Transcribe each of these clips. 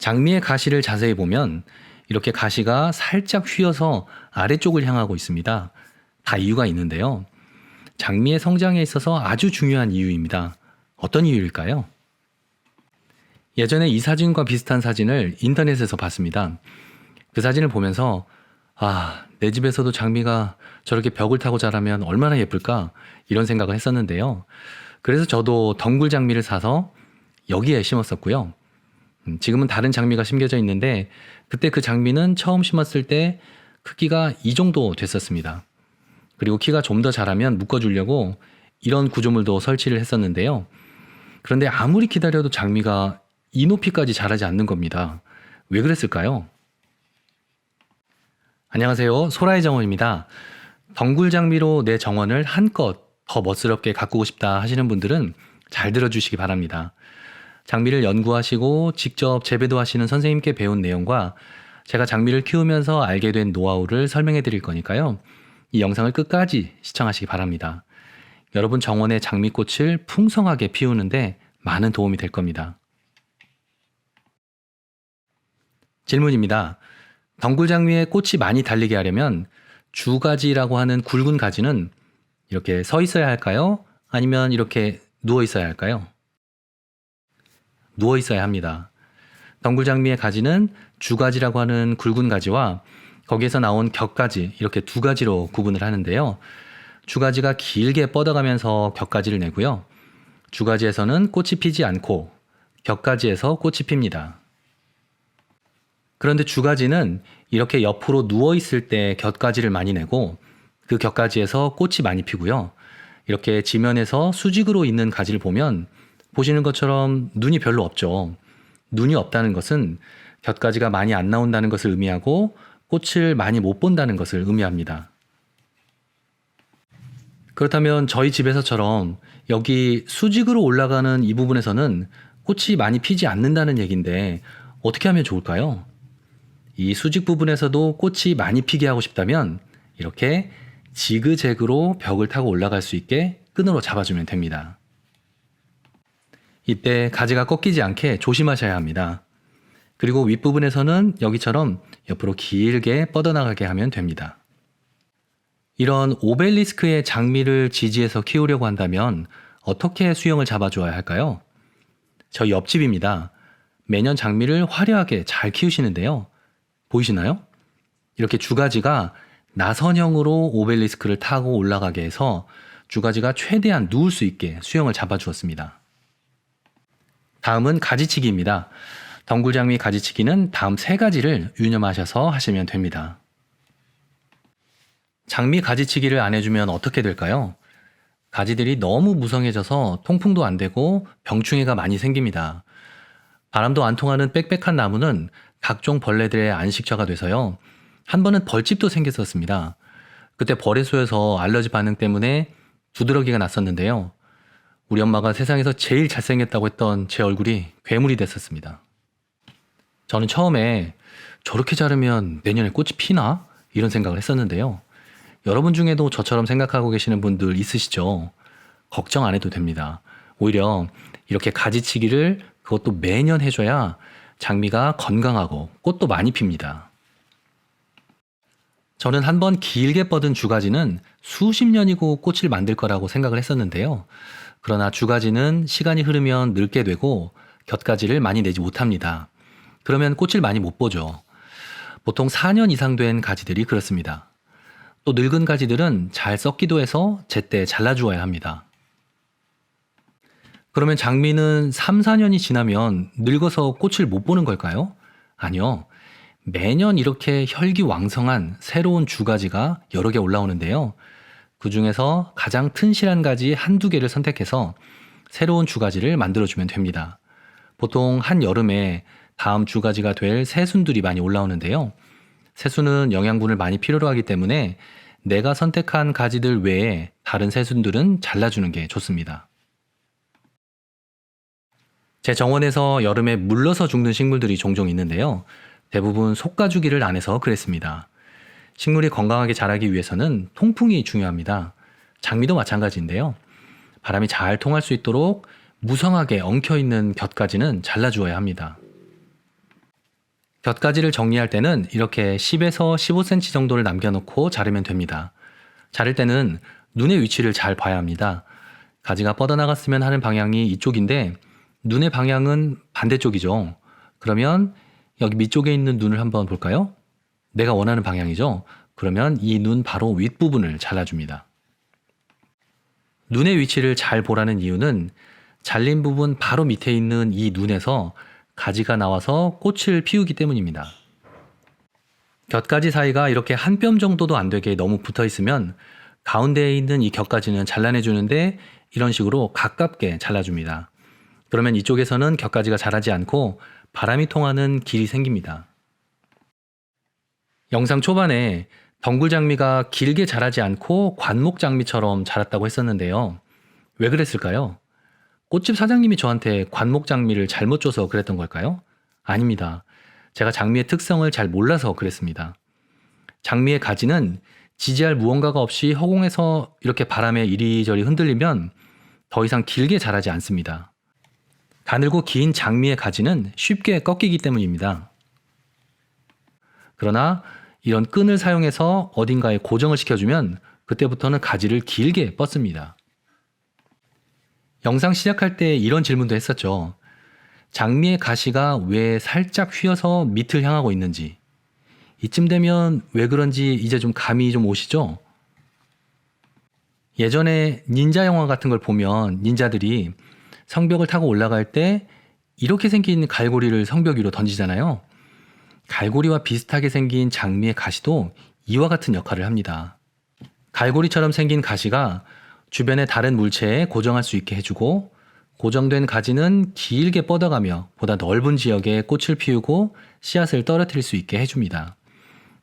장미의 가시를 자세히 보면 이렇게 가시가 살짝 휘어서 아래쪽을 향하고 있습니다. 다 이유가 있는데요. 장미의 성장에 있어서 아주 중요한 이유입니다. 어떤 이유일까요? 예전에 이 사진과 비슷한 사진을 인터넷에서 봤습니다. 그 사진을 보면서 내 집에서도 장미가 저렇게 벽을 타고 자라면 얼마나 예쁠까 이런 생각을 했었는데요. 그래서 저도 덩굴 장미를 사서 여기에 심었었고요. 지금은 다른 장미가 심겨져 있는데 그때 그 장미는 처음 심었을 때 크기가 이 정도 됐었습니다. 그리고 키가 좀 더 자라면 묶어주려고 이런 구조물도 설치를 했었는데요. 그런데 아무리 기다려도 장미가 이 높이까지 자라지 않는 겁니다. 왜 그랬을까요? 안녕하세요. 소라의 정원입니다. 덩굴 장미로 내 정원을 한껏 더 멋스럽게 가꾸고 싶다 하시는 분들은 잘 들어주시기 바랍니다. 장미를 연구하시고 직접 재배도 하시는 선생님께 배운 내용과 제가 장미를 키우면서 알게 된 노하우를 설명해 드릴 거니까요. 이 영상을 끝까지 시청하시기 바랍니다. 여러분 정원의 장미꽃을 풍성하게 피우는데 많은 도움이 될 겁니다. 질문입니다. 덩굴 장미에 꽃이 많이 달리게 하려면 주가지라고 하는 굵은 가지는 이렇게 서 있어야 할까요? 아니면 이렇게 누워 있어야 할까요? 누워 있어야 합니다. 덩굴 장미의 가지는 주가지라고 하는 굵은 가지와 거기에서 나온 격가지 이렇게 두 가지로 구분을 하는데요. 주가지가 길게 뻗어가면서 격가지를 내고요. 주가지에서는 꽃이 피지 않고 격가지에서 꽃이 핍니다. 그런데 주가지는 이렇게 옆으로 누워 있을 때 격가지를 많이 내고 그 격가지에서 꽃이 많이 피고요. 이렇게 지면에서 수직으로 있는 가지를 보면 보시는 것처럼 눈이 별로 없죠. 눈이 없다는 것은 곁가지가 많이 안 나온다는 것을 의미하고 꽃을 많이 못 본다는 것을 의미합니다. 그렇다면 저희 집에서처럼 여기 수직으로 올라가는 이 부분에서는 꽃이 많이 피지 않는다는 얘기인데 어떻게 하면 좋을까요? 이 수직 부분에서도 꽃이 많이 피게 하고 싶다면 이렇게 지그재그로 벽을 타고 올라갈 수 있게 끈으로 잡아주면 됩니다. 이때 가지가 꺾이지 않게 조심하셔야 합니다. 그리고 윗부분에서는 여기처럼 옆으로 길게 뻗어나가게 하면 됩니다. 이런 오벨리스크의 장미를 지지해서 키우려고 한다면 어떻게 수영을 잡아주어야 할까요? 저희 옆집입니다. 매년 장미를 화려하게 잘 키우시는데요. 보이시나요? 이렇게 주가지가 나선형으로 오벨리스크를 타고 올라가게 해서 주가지가 최대한 누울 수 있게 수영을 잡아주었습니다. 다음은 가지치기입니다. 덩굴장미 가지치기는 다음 세 가지를 유념하셔서 하시면 됩니다. 장미 가지치기를 안 해주면 어떻게 될까요? 가지들이 너무 무성해져서 통풍도 안 되고 병충해가 많이 생깁니다. 바람도 안 통하는 빽빽한 나무는 각종 벌레들의 안식처가 돼서요. 한 번은 벌집도 생겼었습니다. 그때 벌에 쏘여서 알러지 반응 때문에 두드러기가 났었는데요. 우리 엄마가 세상에서 제일 잘생겼다고 했던 제 얼굴이 괴물이 됐었습니다. 저는 처음에 저렇게 자르면 내년에 꽃이 피나? 이런 생각을 했었는데요. 여러분 중에도 저처럼 생각하고 계시는 분들 있으시죠? 걱정 안 해도 됩니다. 오히려 이렇게 가지치기를 그것도 매년 해줘야 장미가 건강하고 꽃도 많이 핍니다. 저는 한번 길게 뻗은 주가지는 수십 년이고 꽃을 만들 거라고 생각을 했었는데요. 그러나 주가지는 시간이 흐르면 늙게 되고 곁가지를 많이 내지 못합니다. 그러면 꽃을 많이 못 보죠. 보통 4년 이상 된 가지들이 그렇습니다. 또 늙은 가지들은 잘 썩기도 해서 제때 잘라주어야 합니다. 그러면 장미는 3, 4년이 지나면 늙어서 꽃을 못 보는 걸까요? 아니요. 매년 이렇게 혈기왕성한 새로운 주가지가 여러 개 올라오는데요. 그 중에서 가장 튼실한 가지 한두 개를 선택해서 새로운 주가지를 만들어주면 됩니다. 보통 한여름에 다음 주가지가 될 새순들이 많이 올라오는데요. 새순은 영양분을 많이 필요로 하기 때문에 내가 선택한 가지들 외에 다른 새순들은 잘라주는 게 좋습니다. 제 정원에서 여름에 물러서 죽는 식물들이 종종 있는데요. 대부분 속가주기를 안 해서 그랬습니다. 식물이 건강하게 자라기 위해서는 통풍이 중요합니다. 장미도 마찬가지인데요. 바람이 잘 통할 수 있도록 무성하게 엉켜있는 곁가지는 잘라주어야 합니다. 곁가지를 정리할 때는 이렇게 10에서 15cm 정도를 남겨놓고 자르면 됩니다. 자를 때는 눈의 위치를 잘 봐야 합니다. 가지가 뻗어나갔으면 하는 방향이 이쪽인데 눈의 방향은 반대쪽이죠. 그러면 여기 밑쪽에 있는 눈을 한번 볼까요? 내가 원하는 방향이죠. 그러면 이 눈 바로 윗부분을 잘라줍니다. 눈의 위치를 잘 보라는 이유는 잘린 부분 바로 밑에 있는 이 눈에서 가지가 나와서 꽃을 피우기 때문입니다. 곁가지 사이가 이렇게 한 뼘 정도도 안 되게 너무 붙어 있으면 가운데에 있는 이 곁가지는 잘라내 주는데 이런 식으로 가깝게 잘라줍니다. 그러면 이쪽에서는 곁가지가 자라지 않고 바람이 통하는 길이 생깁니다. 영상 초반에 덩굴장미가 길게 자라지 않고 관목장미처럼 자랐다고 했었는데요. 왜 그랬을까요? 꽃집 사장님이 저한테 관목장미를 잘못 줘서 그랬던 걸까요? 아닙니다. 제가 장미의 특성을 잘 몰라서 그랬습니다. 장미의 가지는 지지할 무언가가 없이 허공에서 이렇게 바람에 이리저리 흔들리면 더 이상 길게 자라지 않습니다. 가늘고 긴 장미의 가지는 쉽게 꺾이기 때문입니다. 그러나 이런 끈을 사용해서 어딘가에 고정을 시켜주면 그때부터는 가지를 길게 뻗습니다. 영상 시작할 때 이런 질문도 했었죠. 장미의 가시가 왜 살짝 휘어서 밑을 향하고 있는지. 이쯤 되면 왜 그런지 이제 좀 감이 좀 오시죠? 예전에 닌자 영화 같은 걸 보면 닌자들이 성벽을 타고 올라갈 때 이렇게 생긴 갈고리를 성벽 위로 던지잖아요. 갈고리와 비슷하게 생긴 장미의 가시도 이와 같은 역할을 합니다. 갈고리처럼 생긴 가시가 주변의 다른 물체에 고정할 수 있게 해주고 고정된 가지는 길게 뻗어가며 보다 넓은 지역에 꽃을 피우고 씨앗을 떨어뜨릴 수 있게 해줍니다.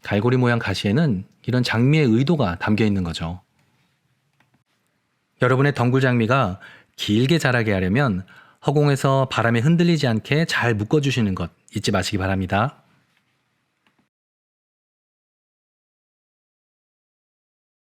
갈고리 모양 가시에는 이런 장미의 의도가 담겨 있는 거죠. 여러분의 덩굴장미가 길게 자라게 하려면 허공에서 바람에 흔들리지 않게 잘 묶어주시는 것 잊지 마시기 바랍니다.